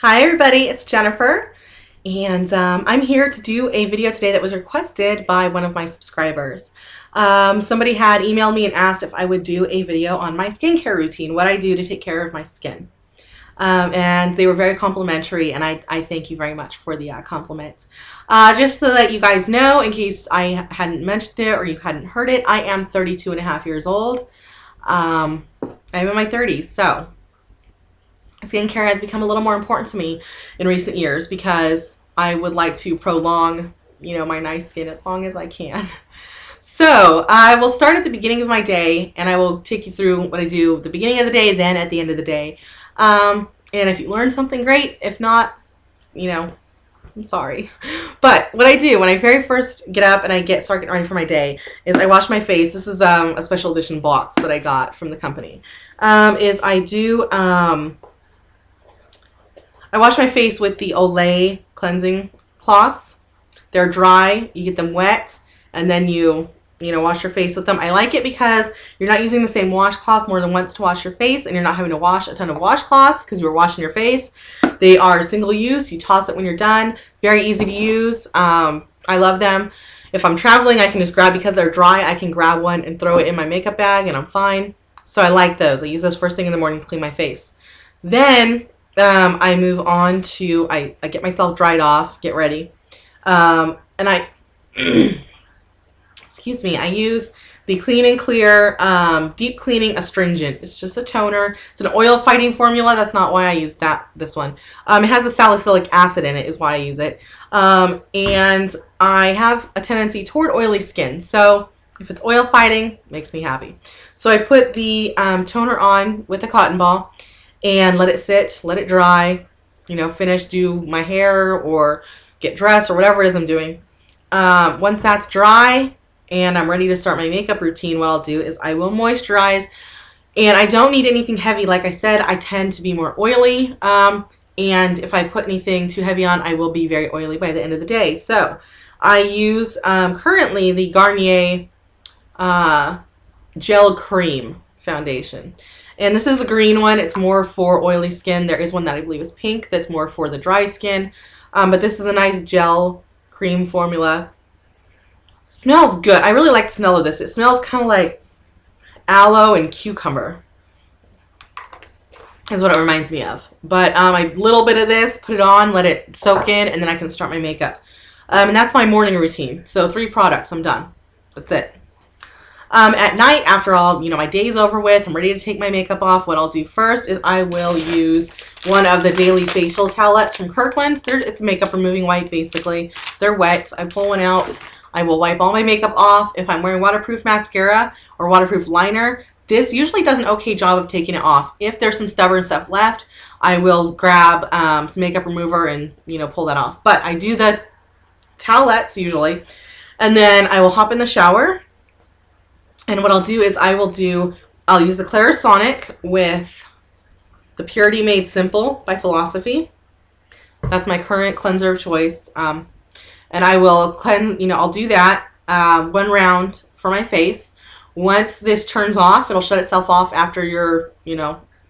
Hi everybody, it's Jennifer, and I'm here to do a video today that was requested by one of my subscribers. Somebody had emailed me and asked if I would do a video on my skincare routine, what I do to take care of my skin. And they were very complimentary, and I thank you very much for the compliment. Just to let you guys know, in case I hadn't mentioned it or you hadn't heard it, I am 32 and a half years old. I'm in my 30s, so skincare has become a little more important to me in recent years because I would like to prolong, my nice skin as long as I can. So I will start at the beginning of my day, and I will take you through what I do at the beginning of the day, then at the end of the day. And if you learn something, great. If not, I'm sorry. But what I do when I very first get up and I start getting ready for my day is I wash my face. This is a special edition box that I got from the company. I wash my face with the Olay cleansing cloths. They're dry, you get them wet, and then you wash your face with them. I like it because you're not using the same washcloth more than once to wash your face, and you're not having to wash a ton of washcloths because you were washing your face. They are single use. You toss it when you're done. Very easy to use. I love them. If I'm traveling, I can just grab, because they're dry, I can grab one and throw it in my makeup bag, and I'm fine. So I like those. I use those first thing in the morning to clean my face. Then I move on to, I get myself dried off, get ready, and I, excuse me, I use the Clean & Clear Deep Cleaning Astringent. It's just a toner. It's an oil fighting formula. That's not why I use this one. It has the salicylic acid in it is why I use it. And I have a tendency toward oily skin. So if it's oil fighting, it makes me happy. So I put the toner on with a cotton ball and let it sit, let it dry, finish, do my hair or get dressed or whatever it is I'm doing. Once that's dry and I'm ready to start my makeup routine, what I'll do is I will moisturize. And I don't need anything heavy. Like I said, I tend to be more oily. And if I put anything too heavy on, I will be very oily by the end of the day. So I use currently the Garnier Gel Cream Foundation. And this is the green one. It's more for oily skin. There is one that I believe is pink that's more for the dry skin. But this is a nice gel cream formula. Smells good. I really like the smell of this. It smells kind of like aloe and cucumber is what it reminds me of. But a little bit of this, put it on, let it soak in, and then I can start my makeup. And that's my morning routine. So 3 products, I'm done. That's it. At night, after all, my day's over with, I'm ready to take my makeup off. What I'll do first is I will use one of the daily facial towelettes from Kirkland. It's makeup removing wipe, basically. They're wet. I pull one out. I will wipe all my makeup off. If I'm wearing waterproof mascara or waterproof liner, this usually does an okay job of taking it off. If there's some stubborn stuff left, I will grab some makeup remover and, pull that off. But I do the towelettes usually. And then I will hop in the shower. And what I'll do is I'll use the Clarisonic with the Purity Made Simple by Philosophy. That's my current cleanser of choice. And I will cleanse, I'll do that 1 round for my face. Once this turns off, it'll shut itself off after your,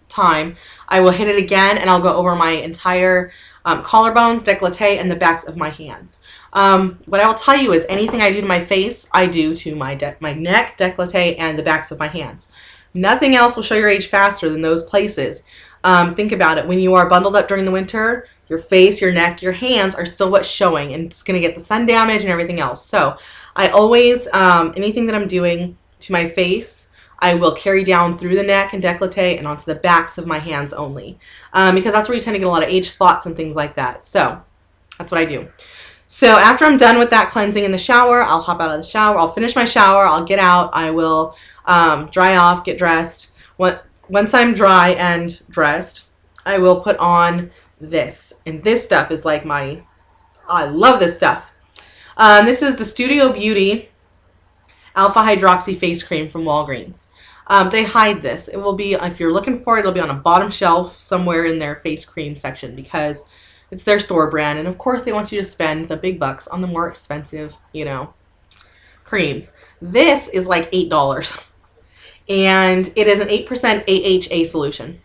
time. I will hit it again, and I'll go over my entire collarbones, décolleté, and the backs of my hands. What I will tell you is anything I do to my face, I do to my neck, décolleté, and the backs of my hands. Nothing else will show your age faster than those places. Think about it. When you are bundled up during the winter, your face, your neck, your hands are still what's showing, and it's going to get the sun damage and everything else. So I always, anything that I'm doing to my face, I will carry down through the neck and décolleté and onto the backs of my hands only. Because that's where you tend to get a lot of age spots and things like that. So that's what I do. So after I'm done with that cleansing in the shower, I'll hop out of the shower. I'll finish my shower. I'll get out. I will dry off, get dressed. Once I'm dry and dressed, I will put on this. And this stuff is like I love this stuff. This is the Studio Beauty Alpha Hydroxy Face Cream from Walgreens. They hide this. It will be, if you're looking for it, it'll be on a bottom shelf somewhere in their face cream section because it's their store brand. And of course they want you to spend the big bucks on the more expensive, creams. This is like $8. And it is an 8% AHA solution.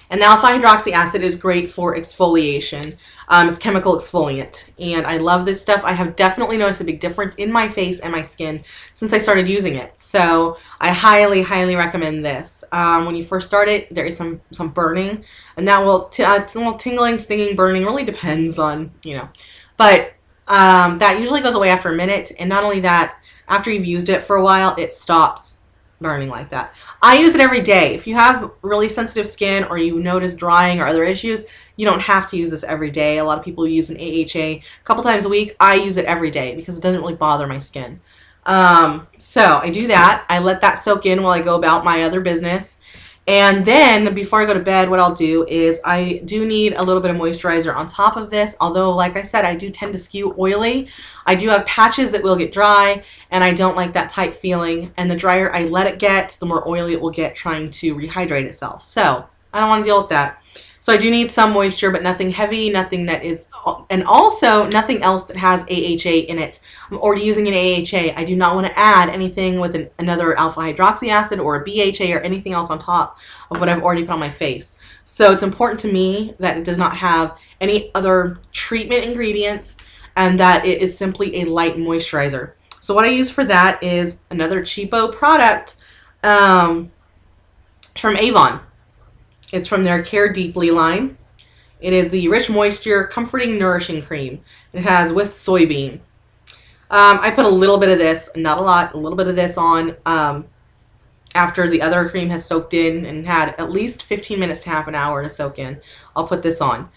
And the alpha hydroxy acid is great for exfoliation. It's chemical exfoliant. And I love this stuff. I have definitely noticed a big difference in my face and my skin since I started using it. So I highly, highly recommend this. When you first start it, there is some burning. And that will, tingling, stinging, burning, really depends on, you know. But that usually goes away after a minute. And not only that, after you've used it for a while, it stops burning like that. I use it every day. If you have really sensitive skin or you notice drying or other issues, you don't have to use this every day. A lot of people use an AHA a couple times a week. I use it every day because it doesn't really bother my skin. So I do that. I let that soak in while I go about my other business. And then before I go to bed, what I'll do is I do need a little bit of moisturizer on top of this. Although, like I said, I do tend to skew oily. I do have patches that will get dry, and I don't like that tight feeling. And the drier I let it get, the more oily it will get trying to rehydrate itself. So I don't want to deal with that. So I do need some moisture, but nothing heavy, nothing that is, and also nothing else that has AHA in it. I'm already using an AHA. I do not want to add anything with another alpha hydroxy acid or a BHA or anything else on top of what I've already put on my face. So it's important to me that it does not have any other treatment ingredients and that it is simply a light moisturizer. So what I use for that is another cheapo product from Avon. It's from their Care Deeply line. It is the Rich Moisture Comforting Nourishing Cream. It has with soybean. I put a little bit of this, not a lot, a little bit of this on after the other cream has soaked in and had at least 15 minutes to half an hour to soak in. I'll put this on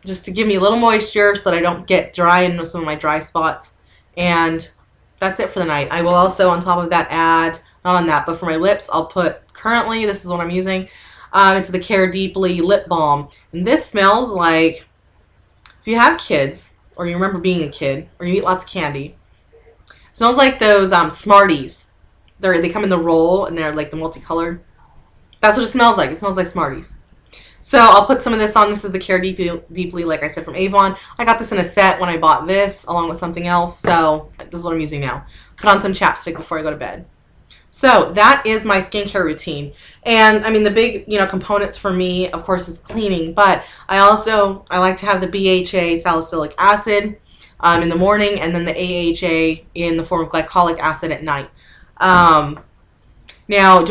just to give me a little moisture so that I don't get dry in some of my dry spots. And that's it for the night. I will also, on top of that, add, not on that, but for my lips, I'll put, currently, this is what I'm using. It's the Care Deeply Lip Balm. And this smells like, if you have kids, or you remember being a kid, or you eat lots of candy, it smells like those Smarties. They come in the roll, and they're like the multicolored. That's what it smells like. It smells like Smarties. So I'll put some of this on. This is the Care Deeply, like I said, from Avon. I got this in a set when I bought this, along with something else. So this is what I'm using now. Put on some chapstick before I go to bed. So that is my skincare routine. And I mean, the big, components for me, of course, is cleaning. But I like to have the BHA salicylic acid in the morning, and then the AHA in the form of glycolic acid at night. Now,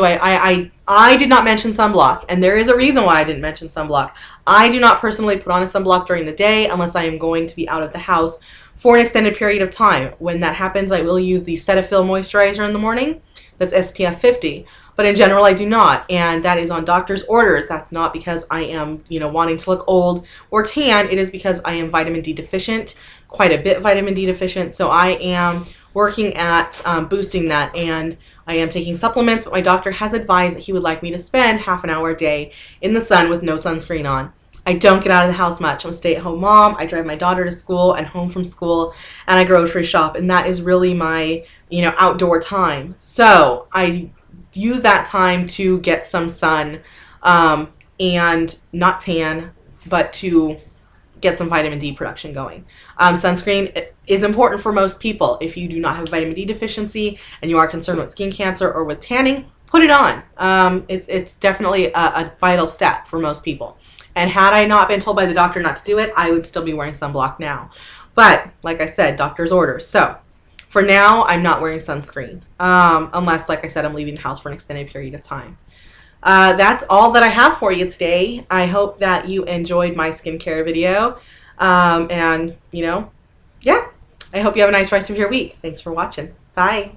I did not mention sunblock, and there is a reason why I didn't mention sunblock. I do not personally put on a sunblock during the day unless I am going to be out of the house for an extended period of time. When that happens, I will use the Cetaphil moisturizer in the morning. That's SPF 50. But in general, I do not, and that is on doctor's orders. That's not because I am, wanting to look old or tan. It is because I am vitamin D deficient, quite a bit vitamin D deficient. So I am working at boosting that, and I am taking supplements, but my doctor has advised that he would like me to spend half an hour a day in the sun with no sunscreen on. I don't get out of the house much. I'm a stay-at-home mom. I drive my daughter to school and home from school, and I grocery shop, and that is really my, outdoor time. So I use that time to get some sun and not tan, but to get some vitamin D production going. Sunscreen is important for most people. If you do not have vitamin D deficiency and you are concerned with skin cancer or with tanning, put it on. It's definitely a vital step for most people. And had I not been told by the doctor not to do it, I would still be wearing sunblock now. But, like I said, doctor's orders. So, for now, I'm not wearing sunscreen. Unless, like I said, I'm leaving the house for an extended period of time. That's all that I have for you today. I hope that you enjoyed my skincare video. And, yeah. I hope you have a nice rest of your week. Thanks for watching. Bye.